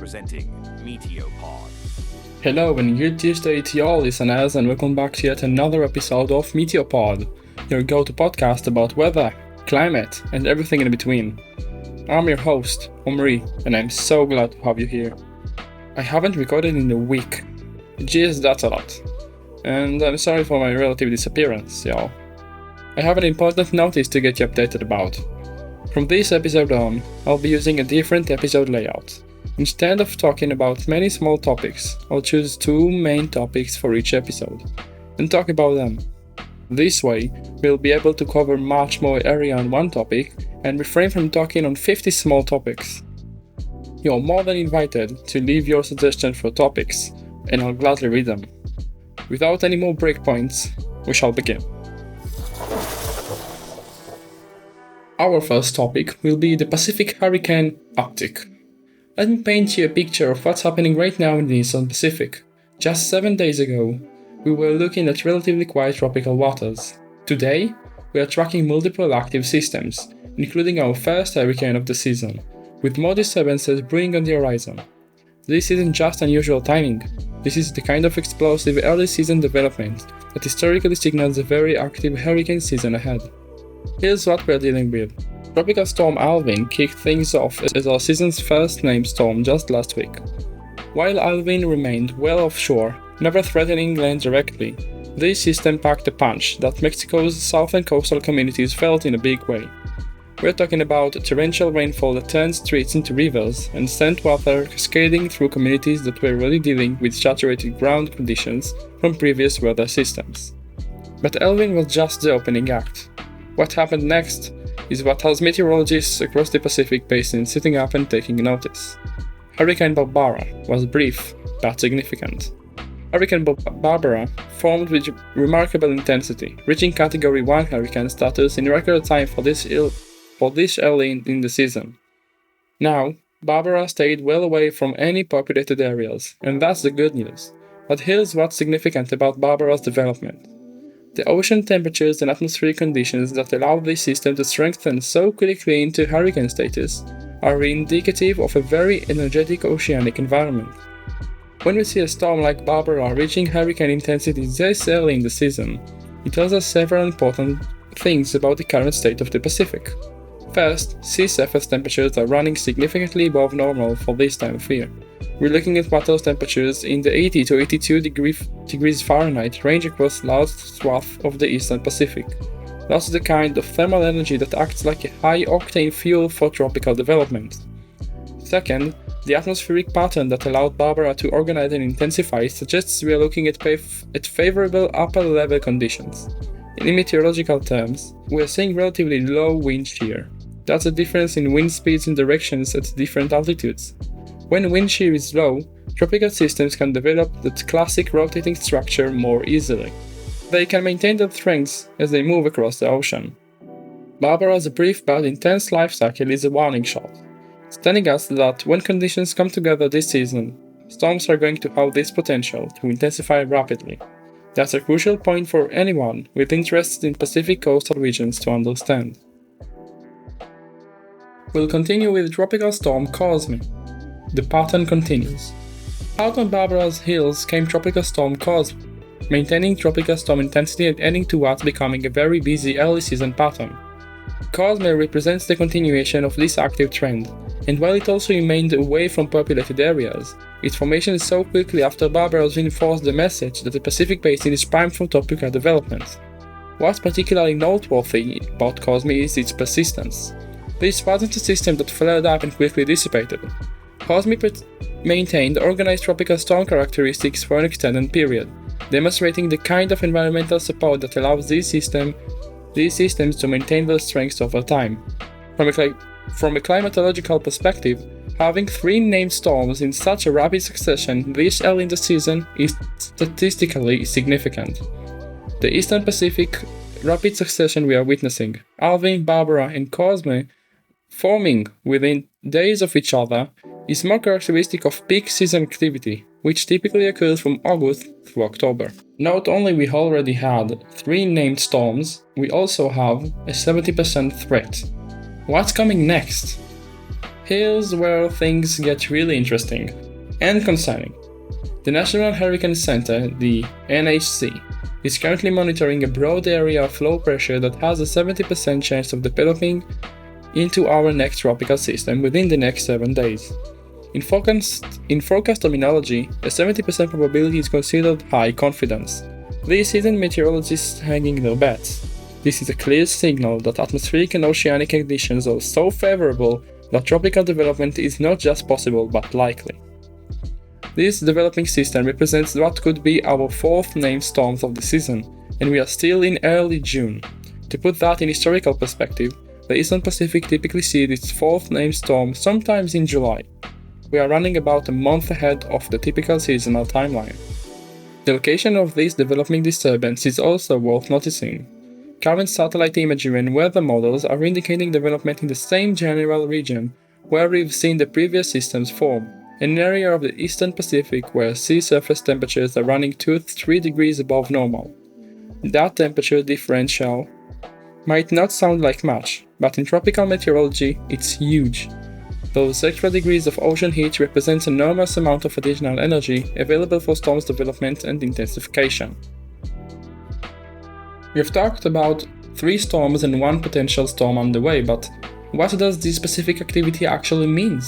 presenting Meteopod. Hello and good Tuesday to all listeners, and welcome back to yet another episode of Meteopod, your go-to podcast about weather, climate, and everything in between. I'm your host, Omri, and I'm so glad to have you here. I haven't recorded in a week. Jeez, that's a lot. And I'm sorry for my relative disappearance, y'all. I have an important notice to get you updated about. From this episode on, I'll be using a different episode layout. Instead of talking about many small topics, I'll choose two main topics for each episode, and talk about them. This way, we'll be able to cover much more area on one topic, and refrain from talking on 50 small topics. You're more than invited to leave your suggestions for topics, and I'll gladly read them. Without any more breakpoints, we shall begin. Our first topic will be the Pacific Hurricane Uptick. Let me paint you a picture of what's happening right now in the Eastern Pacific. Just 7 days ago, we were looking at relatively quiet tropical waters. Today, we are tracking multiple active systems, including our first hurricane of the season, with more disturbances brewing on the horizon. This isn't just unusual timing, this is the kind of explosive early season development that historically signals a very active hurricane season ahead. Here's what we're dealing with. Tropical Storm Alvin kicked things off as our season's first named storm just last week. While Alvin remained well offshore, never threatening land directly, this system packed a punch that Mexico's southern coastal communities felt in a big way. We're talking about torrential rainfall that turned streets into rivers and sent water cascading through communities that were already dealing with saturated ground conditions from previous weather systems. But Alvin was just the opening act. What happened next is what has meteorologists across the Pacific Basin sitting up and taking notice. Hurricane Barbara was brief but significant. Hurricane Barbara formed with remarkable intensity, reaching Category 1 hurricane status in record time for this early in the season. Now, Barbara stayed well away from any populated areas, and that's the good news. But here's what's significant about Barbara's development. The ocean temperatures and atmospheric conditions that allow this system to strengthen so quickly into hurricane status are indicative of a very energetic oceanic environment. When we see a storm like Barbara reaching hurricane intensity this early in the season, it tells us several important things about the current state of the Pacific. First, sea surface temperatures are running significantly above normal for this time of year. We're looking at water temperatures in the 80 to 82 degrees Fahrenheit range across large swaths of the Eastern Pacific. That's the kind of thermal energy that acts like a high-octane fuel for tropical development. Second, the atmospheric pattern that allowed Barbara to organize and intensify suggests we are looking at favorable upper-level conditions. In meteorological terms, we are seeing relatively low wind shear. That's a difference in wind speeds and directions at different altitudes. When wind shear is low, tropical systems can develop that classic rotating structure more easily. They can maintain their strengths as they move across the ocean. Barbara's brief but intense life cycle is a warning shot. It's telling us that when conditions come together this season, storms are going to have this potential to intensify rapidly. That's a crucial point for anyone with interest in Pacific coastal regions to understand. We'll continue with Tropical Storm Cosme. The pattern continues. Out on Barbara's heels came Tropical Storm Cosme, maintaining tropical storm intensity and adding to what's becoming a very busy early season pattern. Cosme represents the continuation of this active trend, and while it also remained away from populated areas, its formation so quickly after Barbara reinforced the message that the Pacific Basin is primed for tropical development. What's particularly noteworthy about Cosme is its persistence. This wasn't a system that flared up and quickly dissipated. Cosme maintained organized tropical storm characteristics for an extended period, demonstrating the kind of environmental support that allows these systems to maintain their strengths over time. From a climatological perspective, having 3 named storms in such a rapid succession this early in the season is statistically significant. The Eastern Pacific rapid succession we are witnessing, Alvin, Barbara, and Cosme, forming within days of each other, is more characteristic of peak season activity, which typically occurs from August through October. Not only we already had 3 named storms, we also have a 70% threat. What's coming next? Here's where things get really interesting and concerning. The National Hurricane Center, the NHC, is currently monitoring a broad area of low pressure that has a 70% chance of developing into our next tropical system within the next 7 days. In forecast terminology, a 70% probability is considered high confidence. This isn't meteorologists hanging their bets. This is a clear signal that atmospheric and oceanic conditions are so favorable that tropical development is not just possible but likely. This developing system represents what could be our fourth named storms of the season, and we are still in early June. To put that in historical perspective, the Eastern Pacific typically sees its fourth named storm sometimes in July. We are running about a month ahead of the typical seasonal timeline. The location of this developing disturbance is also worth noticing. Current satellite imagery and weather models are indicating development in the same general region where we've seen the previous systems form, an area of the Eastern Pacific where sea surface temperatures are running 2 to 3 degrees above normal. That temperature differential might not sound like much, but in tropical meteorology, it's huge. Those extra degrees of ocean heat represent an enormous amount of additional energy available for storms development and intensification. We've talked about 3 storms and 1 potential storm on the way, but what does this specific activity actually mean?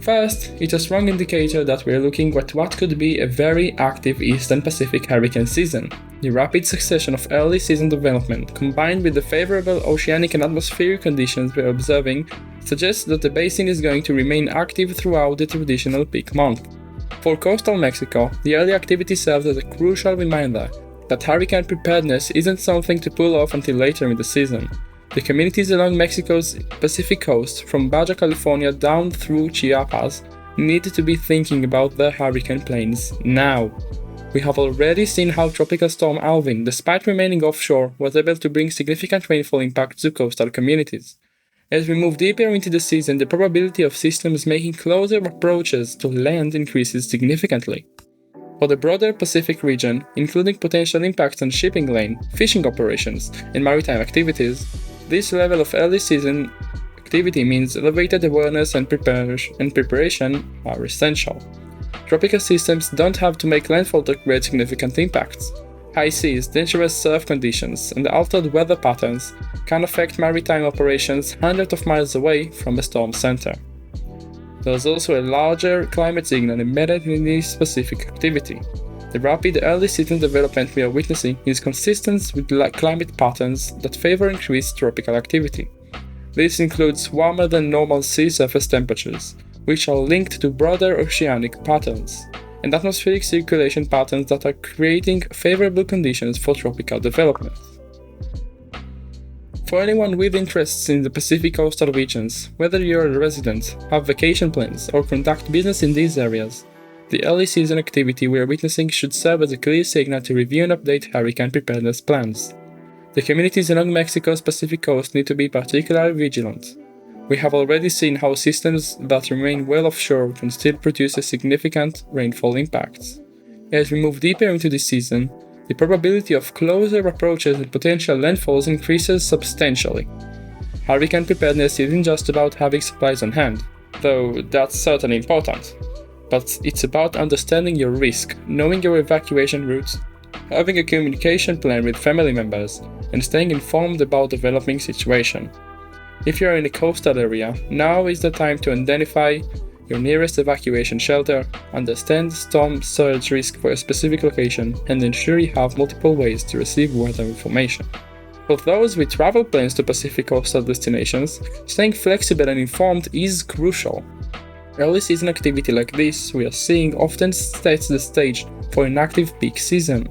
First, it's a strong indicator that we're looking at what could be a very active Eastern Pacific hurricane season. The rapid succession of early season development, combined with the favorable oceanic and atmospheric conditions we're observing, suggests that the basin is going to remain active throughout the traditional peak month. For coastal Mexico, the early activity serves as a crucial reminder that hurricane preparedness isn't something to pull off until later in the season. The communities along Mexico's Pacific coast, from Baja California down through Chiapas, need to be thinking about their hurricane plans now. We have already seen how Tropical Storm Alvin, despite remaining offshore, was able to bring significant rainfall impact to coastal communities. As we move deeper into the season, the probability of systems making closer approaches to land increases significantly. For the broader Pacific region, including potential impacts on shipping lane, fishing operations, and maritime activities, this level of early season activity means elevated awareness and preparation are essential. Tropical systems don't have to make landfall to create significant impacts. High seas, dangerous surf conditions, and altered weather patterns can affect maritime operations hundreds of miles away from a storm center. There's also a larger climate signal embedded in this specific activity. The rapid early season development we are witnessing is consistent with climate patterns that favor increased tropical activity. This includes warmer than normal sea surface temperatures, which are linked to broader oceanic patterns, and atmospheric circulation patterns that are creating favorable conditions for tropical development. For anyone with interests in the Pacific coastal regions, whether you're a resident, have vacation plans, or conduct business in these areas, the early season activity we are witnessing should serve as a clear signal to review and update hurricane preparedness plans. The communities along Mexico's Pacific coast need to be particularly vigilant. We have already seen how systems that remain well offshore can still produce a significant rainfall impacts. As we move deeper into this season, the probability of closer approaches and potential landfalls increases substantially. Hurricane preparedness isn't just about having supplies on hand, though that's certainly important. But it's about understanding your risk, knowing your evacuation routes, having a communication plan with family members, and staying informed about the developing situation. If you are in a coastal area, now is the time to identify your nearest evacuation shelter, understand storm surge risk for a specific location, and ensure you have multiple ways to receive weather information. For those with travel plans to Pacific coastal destinations, staying flexible and informed is crucial. Early season activity like this we are seeing often sets the stage for an active peak season.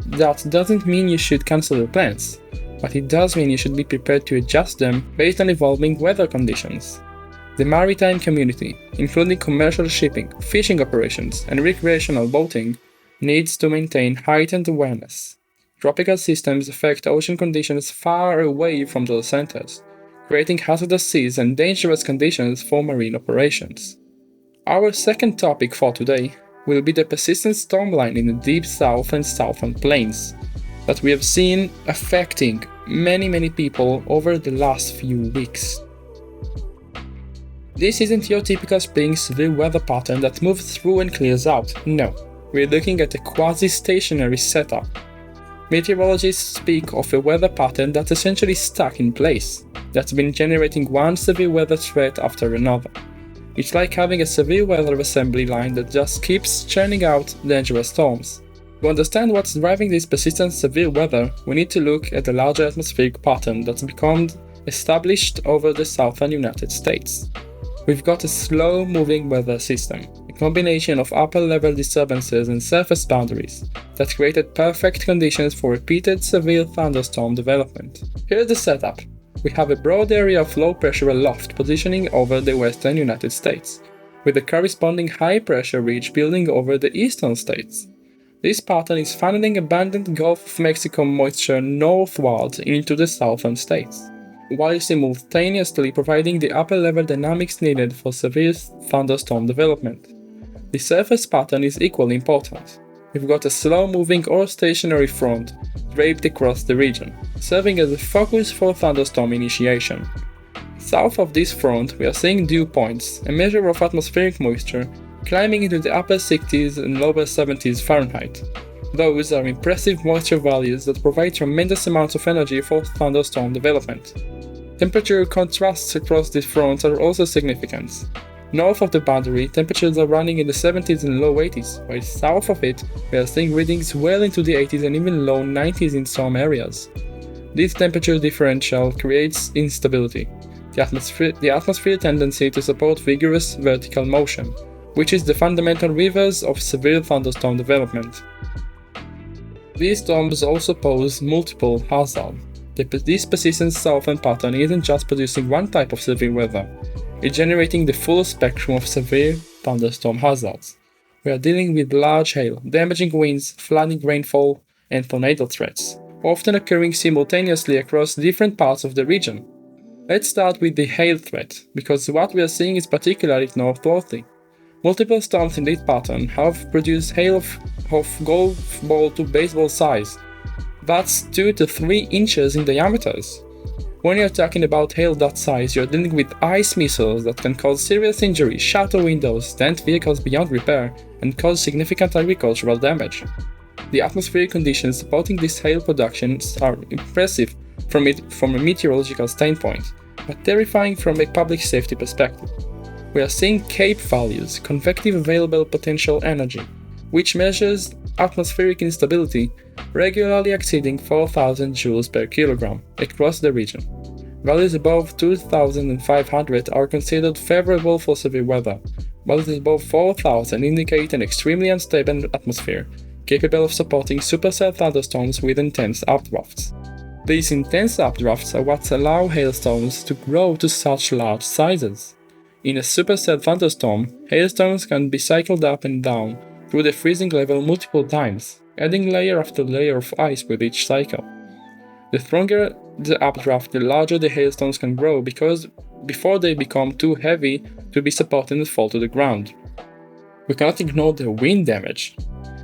That doesn't mean you should cancel your plans, but it does mean you should be prepared to adjust them based on evolving weather conditions. The maritime community, including commercial shipping, fishing operations, and recreational boating, needs to maintain heightened awareness. Tropical systems affect ocean conditions far away from their centers, creating hazardous seas and dangerous conditions for marine operations. Our second topic for today will be the persistent storm line in the deep south and southern plains that we have seen affecting many people over the last few weeks. This isn't your typical spring severe weather pattern that moves through and clears out. No, we're looking at a quasi-stationary setup. Meteorologists speak of a weather pattern that's essentially stuck in place, that's been generating one severe weather threat after another. It's like having a severe weather assembly line that just keeps churning out dangerous storms. To understand what's driving this persistent severe weather, we need to look at the larger atmospheric pattern that's become established over the southern United States. We've got a slow-moving weather system, a combination of upper-level disturbances and surface boundaries that created perfect conditions for repeated severe thunderstorm development. Here's the setup. We have a broad area of low-pressure aloft positioning over the western United States, with a corresponding high-pressure ridge building over the eastern states. This pattern is funneling abundant Gulf of Mexico moisture northward into the southern states, while simultaneously providing the upper-level dynamics needed for severe thunderstorm development. The surface pattern is equally important. We've got a slow-moving or stationary front draped across the region, serving as a focus for thunderstorm initiation. South of this front, we are seeing dew points, a measure of atmospheric moisture, climbing into the upper 60s and lower 70s Fahrenheit. Those are impressive moisture values that provide tremendous amounts of energy for thunderstorm development. Temperature contrasts across these fronts are also significant. North of the boundary, temperatures are running in the 70s and low 80s, while south of it, we are seeing readings well into the 80s and even low 90s in some areas. This temperature differential creates instability, the atmosphere tendency to support vigorous vertical motion, which is the fundamental reverse of severe thunderstorm development. These storms also pose multiple hazards. This persistent southern pattern isn't just producing one type of severe weather, it's generating the full spectrum of severe thunderstorm hazards. We are dealing with large hail, damaging winds, flooding rainfall, and tornado threats, often occurring simultaneously across different parts of the region. Let's start with the hail threat, because what we are seeing is particularly noteworthy. Multiple storms in this pattern have produced hail of golf ball to baseball size. That's 2 to 3 inches in diameters. When you're talking about hail that size, you're dealing with ice missiles that can cause serious injury, shatter windows, dent vehicles beyond repair, and cause significant agricultural damage. The atmospheric conditions supporting these hail productions are impressive from a meteorological standpoint, but terrifying from a public safety perspective. We are seeing CAPE values, convective available potential energy, which measures atmospheric instability, regularly exceeding 4,000 joules per kilogram across the region. Values above 2,500 are considered favorable for severe weather. Values above 4,000 indicate an extremely unstable atmosphere, capable of supporting supercell thunderstorms with intense updrafts. These intense updrafts are what allow hailstones to grow to such large sizes. In a supercell thunderstorm, hailstones can be cycled up and down through the freezing level multiple times, adding layer after layer of ice with each cycle. The stronger the updraft, the larger the hailstones can grow before they become too heavy to be supported and fall to the ground. We cannot ignore the wind damage.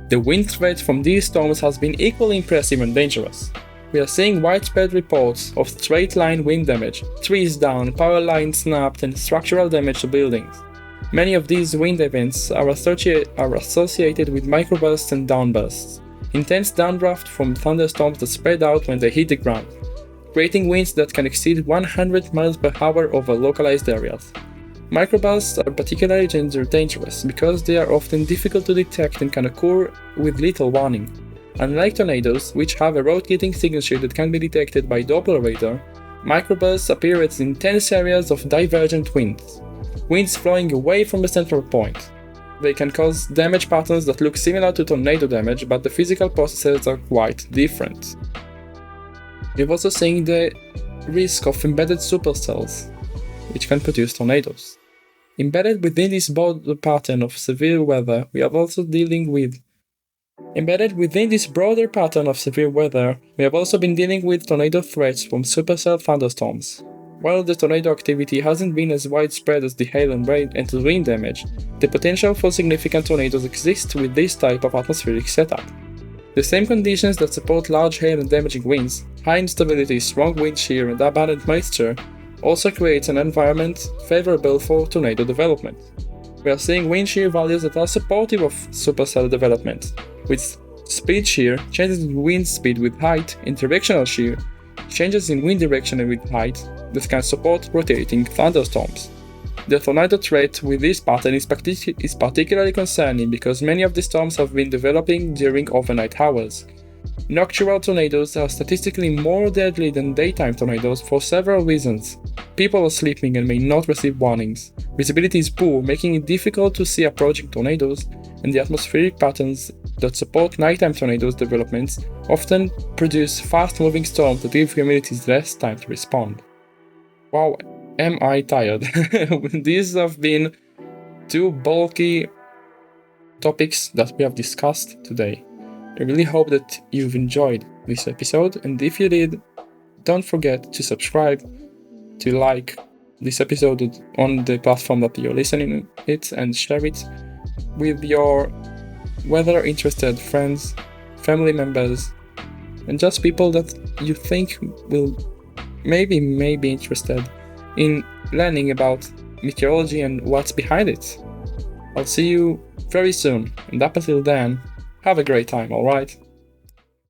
The wind threat from these storms has been equally impressive and dangerous. We are seeing widespread reports of straight-line wind damage, trees down, power lines snapped, and structural damage to buildings. Many of these wind events are associated with microbursts and downbursts, intense downdraft from thunderstorms that spread out when they hit the ground, creating winds that can exceed 100 miles per hour over localized areas. Microbursts are particularly dangerous because they are often difficult to detect and can occur with little warning. Unlike tornadoes, which have a rotating signature that can be detected by Doppler radar, microbursts appear as intense areas of divergent winds flowing away from the central point. They can cause damage patterns that look similar to tornado damage, but the physical processes are quite different. We've also seen the risk of embedded supercells, which can produce tornadoes. Embedded within this broader pattern of severe weather, we have also been dealing with tornado threats from supercell thunderstorms. While the tornado activity hasn't been as widespread as the hail and wind damage, the potential for significant tornadoes exists with this type of atmospheric setup. The same conditions that support large hail and damaging winds, high instability, strong wind shear, and abundant moisture, also creates an environment favorable for tornado development. We are seeing wind shear values that are supportive of supercell development, with speed shear, changes in wind speed with height, and directional shear, changes in wind direction and with height that can support rotating thunderstorms. The tornado threat with this pattern is particularly concerning because many of the storms have been developing during overnight hours. Nocturnal tornadoes are statistically more deadly than daytime tornadoes for several reasons. People are sleeping and may not receive warnings. Visibility is poor, making it difficult to see approaching tornadoes, and the atmospheric patterns that support nighttime tornadoes developments often produce fast-moving storms that give communities less time to respond. Wow, am I tired? These have been two bulky topics that we have discussed today. I really hope that you've enjoyed this episode, and if you did, don't forget to subscribe, to like this episode on the platform that you're listening it, and share it with your weather interested friends, family members, and just people that you think will maybe be interested in learning about meteorology and what's behind it. I'll see you very soon, and up until then, have a great time, alright?